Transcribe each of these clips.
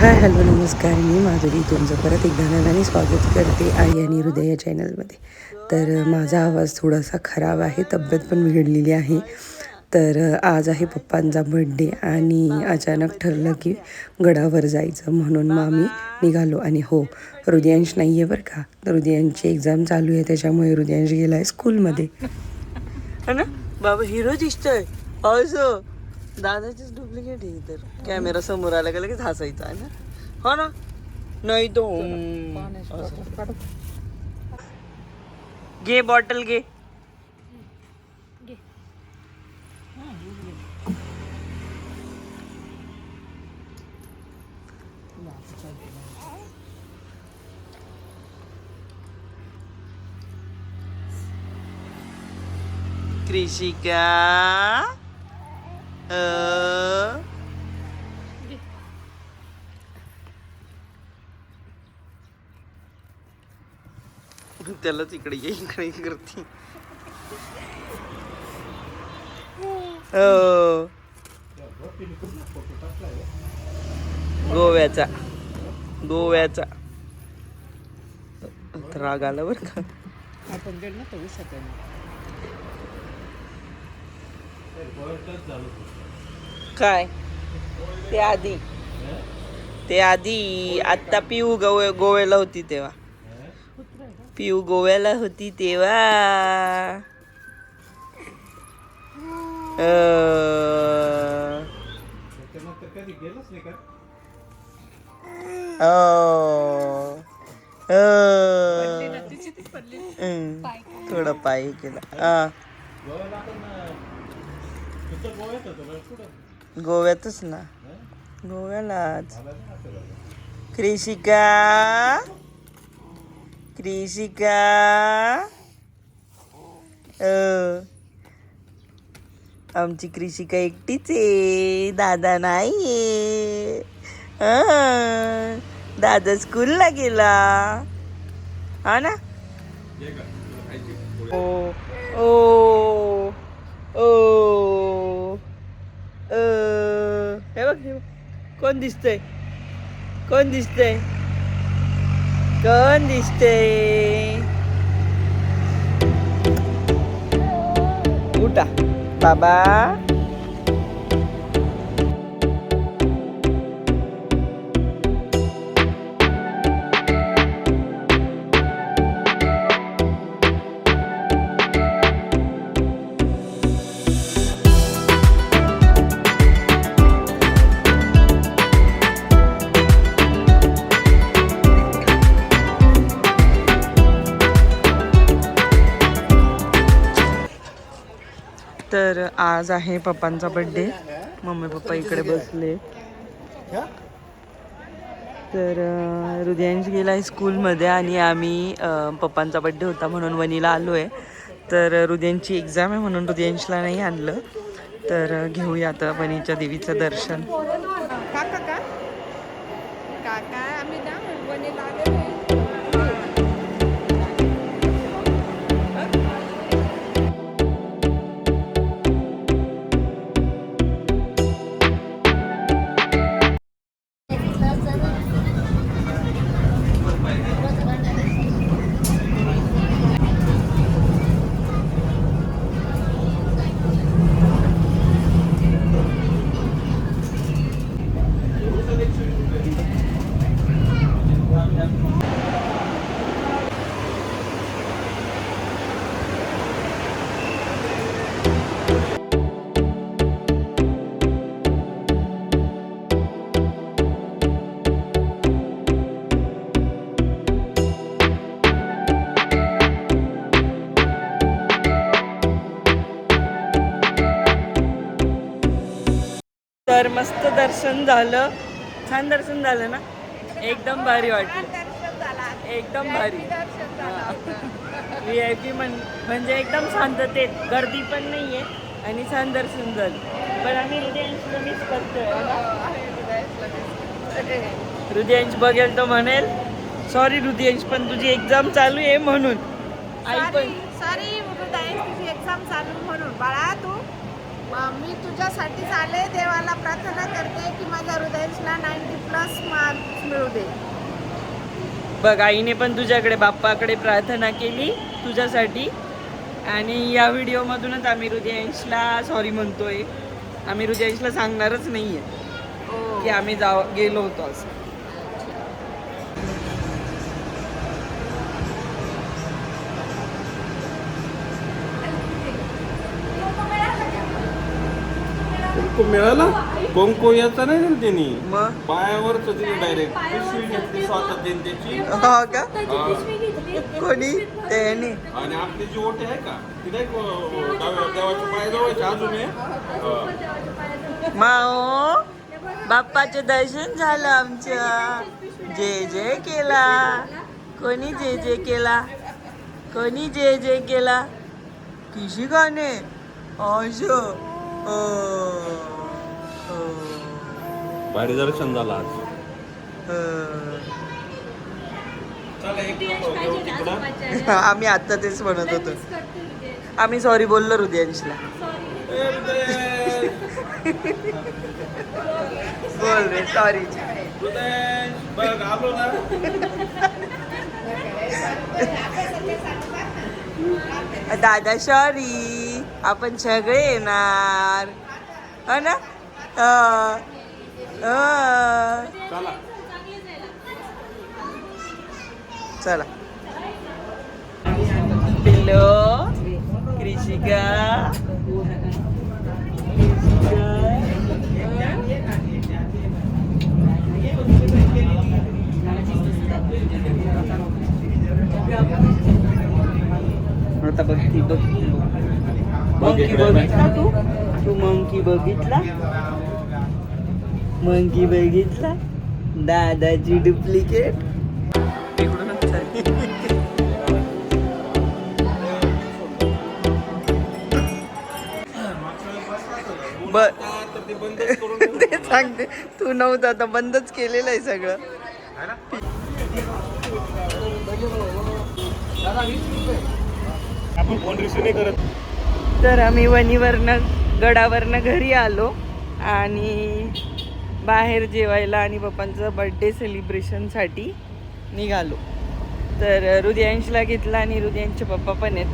Hi hello नमस्कार, मी माधुरी तुमचं परत एकदा नव्याने स्वागत करते आई आणि हृदय या चॅनलमध्ये. तर माझा आवाज थोडासा खराब आहे, तब्येत पण बिघडलेली आहे. तर आज आहे पप्पांचा बड्डे आणि अचानक ठरलं की गडावर जायचं, म्हणून मग आम्ही निघालो. आणि हो, हृदयांश नाही आहे बरं का, हृदयांची एक्झाम चालू आहे, त्याच्यामुळे हृदयांश गेला आहे स्कूलमध्ये. है ना बाबा, हिरो दिसतोय असं. दादाचीच डुप्लिकेट आहे. तर कॅमेरा समोर आला का लगेच हसायचा आहे ना, हो ना. नाही तो घे बॉटल घे. कृषिका त्यालाच इकडे ये, इकडे करते. गोव्याचा गोव्याचा राग आला बर का. काय ते आधी आत्ता पिऊ गोव्याला होती तेव्हा. पिऊ गोव्याला होती तेव्हा थोडा पाय केला. गोव्यातच ना, गोव्यालाच. कृषिका आमची कृषिका एकटीच आहे, दादा नाहीये. दादा स्कूलला गेला, हा ना. ओ ओ ओ हे बघ, कोण दिसतंय, कोण दिसतंय, कोण दिसतंय. उठा बाबा. तर आज आहे पप्पांचा बड्डे. मम्मी पप्पा इकडे बसले. तर हृदयांश गेला आहे स्कूलमध्ये आणि आम्ही पप्पांचा बड्डे होता म्हणून वनीला आलो आहे. तर हृदयांची एक्झाम आहे म्हणून हृदयांशला नाही आणलं. तर घेऊया आता वनीच्या देवीचं दर्शन. तर मस्त दर्शन झालं, छान दर्शन झालं ना, एकदम भारी वाटलं, एकदम भारी. VIP म्हणजे एकदम शांततेत, गर्दी पण नाहीये आणि छान दर्शन झालं. पण आम्ही हृदयांशला मिस करतोय. हृदयांश बघेल तर म्हणेल सॉरी हृदयांश, पण तुझी एक्झाम चालू आहे म्हणून. आई पण सॉरी हृदयांश, तुझी एक्झाम चालू म्हणून. बाळा तू मी तुझ्यासाठीच आले, देवाला प्रार्थना करते की माझ्या हृदयाला 90+ मार्क्स मिळू दे. बघ आईने पण तुझ्याकडे बाप्पाकडे प्रार्थना केली तुझ्यासाठी. आणि या व्हिडिओमधूनच आम्ही हृदयांशला सॉरी म्हणतोय. आम्ही हृदयांशला सांगणारच नाहीये की आम्ही गेलो होतो असं. कुंकू मिळाला कुंकू याचा नाही ना त्यांनी मग पायावरच दिली डायरेक्ट पिशवी घेतली स्वतः त्यांनी त्याची हा का कोणी त्याने आणि आपली जी ओटी आहे का ती नाही देवाच्या पायाजवळच्या अजून आहे. माओ बाप्पाचे दर्शन झालं आमचं. जय जय केला कोणी, जय जय केला कोणी, जय जय केला किशी गाणे असं. भारी दर्शन झालं आज. चला एक घेऊ तिकडं. आम्ही आता तेच म्हणत होतो. आम्ही सॉरी बोललो हृदयांशला. बोल रे सॉरी. बघ आलो ना. दादा सॉरी आपण सगळे येणार हो ना. चला चला पिल्लो कृषिका आता बघ मंकी बघितला तू मंकी बघितला मंकी बघितला दादाची डुप्लिकेट. इकडूनच ते सांगते तू नव्हता आता बंदच केलेलं आहे सगळं. आपण फोन रिसीव नाही करत. तर आम्ही वणीवरनं गडावरनं घरी आलो आणि बाहेर जेवायला आणि पप्पांचं बर्थडे सेलिब्रेशनसाठी निघालो. तर हृदयांशला घेतला आणि हृदयांचे पप्पा पण आहेत.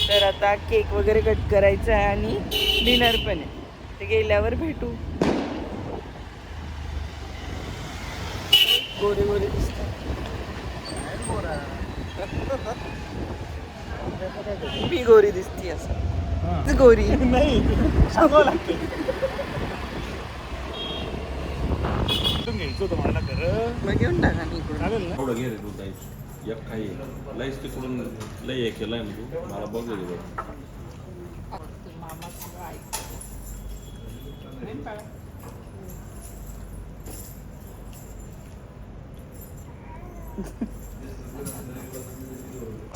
तर आता केक वगैरे कट करायचा आहे आणि डिनर पण आहे. ते गेल्यावर भेटू. गोरे गोरे दिसतात. मी गोरी दिसती असं गोरी नाही सांगावं लागतं. घ्यायचं होतं मला खरं. मग घेऊन टाका मी इकडून. चालेल ना. एवढं घे रे दूध द्यायचं एक काही लईच तिकडून लई हे केलंय ना तू मला बघू दे बघ.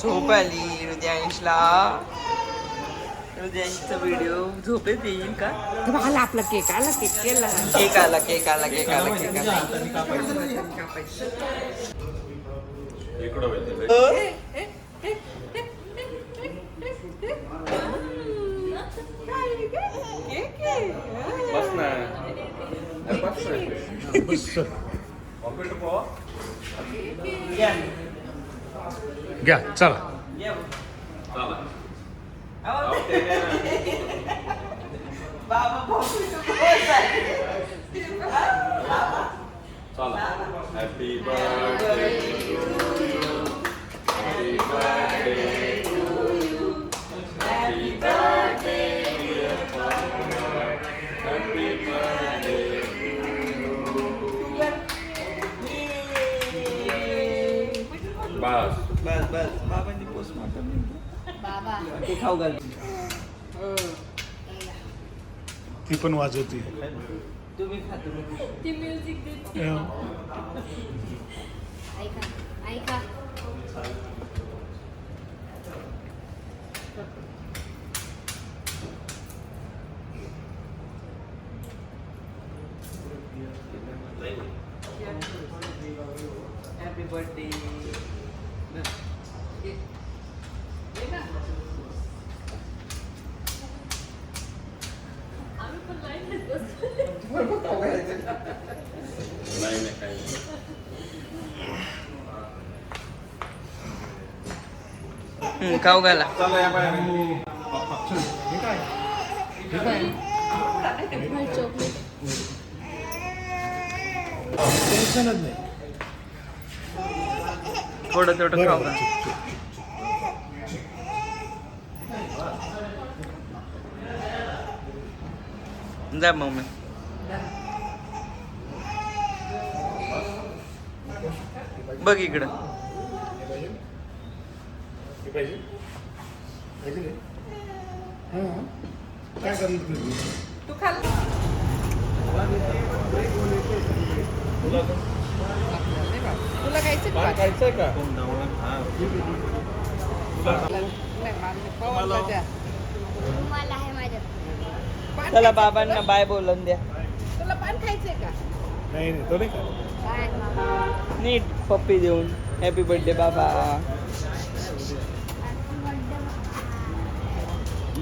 झोप आली हृदयांशला. हृदयांशचा व्हिडिओ झोपेत येईल का. आला आपला केक आला, केक केला. केक आला केक आला केक आला केक आला. इकडं वळते. बस ना बस ना बस घ्या चला. Happy birthday happy birthday happy birthday happy birthday. बस बस बस बाबांनी पोस्टमॉर्टम ते खाऊ घाल. ती पण वाजवती. तुम्ही खा तुम्ही. ती म्युझिक देते. ऐका ऐका हॅपी बर्थडे. नाही नाही काही नाही. खाऊ घाला. चला या बाहेर. चॉकलेट टेन्शनच नाही. थोडं थोडं खाऊ घाला. जा मम्मी. बघ इकडं. हे पाहिजे पाहिजे रे? हां. काय करणार तुम्ही? तू खाल तुला खायचं का? खायचंय का? नाही, मला द्या. रुमाल आहे माझ्या. पान चला खायचं बाबांना तुला? बाय बोलून द्या. तुला पान खायचंय का? नाही नाही तो नाही का? काय मामा? नीट पप्पी देऊन हॅपी बर्थडे बाबा.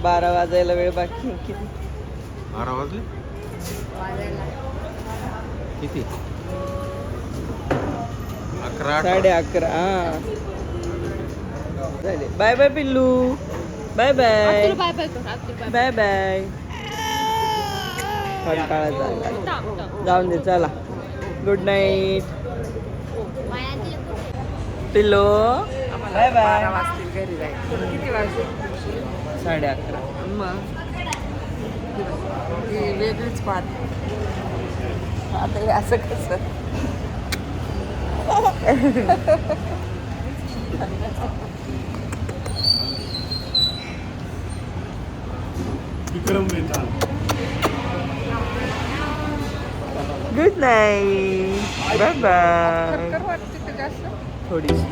12 वाजायला वेळ बाकी आहे. किती 12 वाजले वाजायला. किती? 11. 11:30. हा झाले. बाय बाय पिल्लू. Bye bye. तुला बाय बाय कर. आपली बाय बाय बाय. कंटाळा झाला. टाक. जाऊन दे चला. गुड नाईट माया तिला कुठे? पिल्लू. Bye bye. 12 वाजतील घरी जायचं. किती वाजले? 11:30. मग ती वेगळीच पाहत. आता हे असं कसं? Vikram Betal. Good night. Bye bye. खरखर वाटते का जास्त? थोडीशी